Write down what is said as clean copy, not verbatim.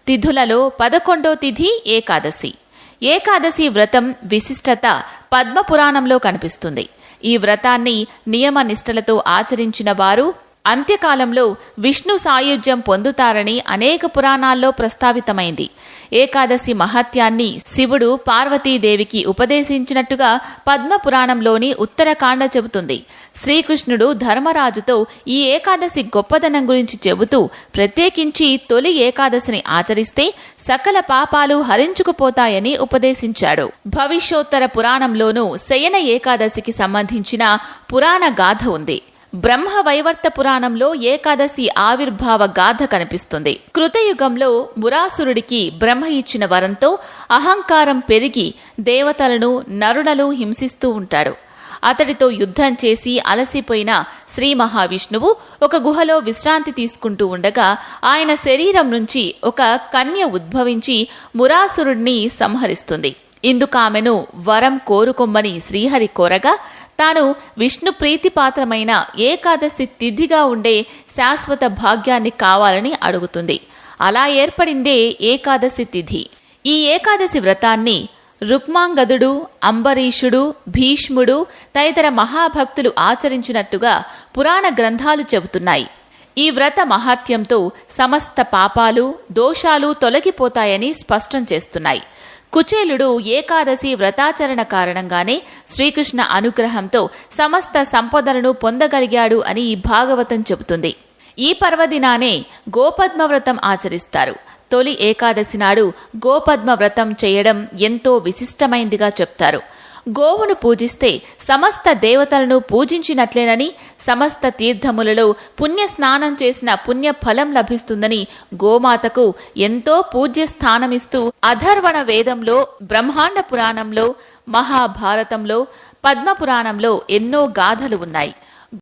తిథులలో 11వ తిథి ఏకాదశి. ఏకాదశి వ్రతం విశిష్టత పద్మపురాణంలో కనిపిస్తుంది. ఈ వ్రతాన్ని నియమ నిష్టలతో ఆచరించిన వారు అంత్యకాలంలో విష్ణు సాయుధ్యం పొందుతారని అనేక పురాణాల్లో ప్రస్తావితమైంది. ఏకాదశి మహత్యాన్ని శివుడు పార్వతీదేవికి ఉపదేశించినట్టుగా పద్మపురాణంలోని ఉత్తరకాండ చెబుతుంది. శ్రీకృష్ణుడు ధర్మరాజుతో ఈ ఏకాదశి గొప్పదనం గురించి చెబుతూ ప్రత్యేకించి తొలి ఏకాదశిని ఆచరిస్తే సకల పాపాలు హరించుకుపోతాయని ఉపదేశించాడు. భవిష్యోత్తర పురాణంలోనూ శయన ఏకాదశికి సంబంధించిన పురాణ గాథ ఉంది. బ్రహ్మవైవర్త పురాణంలో ఏకాదశి ఆవిర్భావ గాథ కనిపిస్తుంది. కృతయుగంలో మురాసురుడికి బ్రహ్మ ఇచ్చిన వరంతో అహంకారం పెరిగి దేవతలను నరులను హింసిస్తూ ఉంటాడు. అతడితో యుద్ధం చేసి అలసిపోయిన శ్రీ మహావిష్ణువు ఒక గుహలో విశ్రాంతి తీసుకుంటూ ఉండగా ఆయన శరీరం నుంచి ఒక కన్య ఉద్భవించి మురాసురుడిని సంహరిస్తుంది. ఇందుకామెను వరం కోరుకొమ్మని శ్రీహరి కోరగా తాను విష్ణు ప్రీతిపాత్రమైన ఏకాదశి తిథిగా ఉండే శాశ్వత భాగ్యాన్ని కావాలని అడుగుతుంది. అలా ఏర్పడిందే ఏకాదశి తిథి. ఈ ఏకాదశి వ్రతాన్ని రుక్మాంగదుడు, అంబరీషుడు, భీష్ముడు తదితర మహాభక్తులు ఆచరించినట్టుగా పురాణ గ్రంథాలు చెబుతున్నాయి. ఈ వ్రత మహాత్యంతో సమస్త పాపాలు, దోషాలు తొలగిపోతాయని స్పష్టం చేస్తున్నాయి. కుచేలుడు ఏకాదశి వ్రతాచరణ కారణంగానే శ్రీకృష్ణ అనుగ్రహంతో సమస్త సంపదలను పొందగలిగాడు అని ఈ భాగవతం చెబుతుంది. ఈ పర్వదినానే గోపద్మ వ్రతం ఆచరిస్తారు. తొలి ఏకాదశి నాడు గోపద్మ వ్రతం చేయడం ఎంతో విశిష్టమైందిగా చెప్తారు. గోవును పూజిస్తే సమస్త దేవతలను పూజించినట్లేనని, సమస్త తీర్థములలో పుణ్య స్నానం చేసిన పుణ్య ఫలం లభిస్తుందని గోమాతకు ఎంతో పూజ్య స్థానమిస్తూ అథర్వణ వేదంలో, బ్రహ్మాండ పురాణంలో, మహాభారతంలో, పద్మపురాణంలో ఎన్నో గాథలు ఉన్నాయి.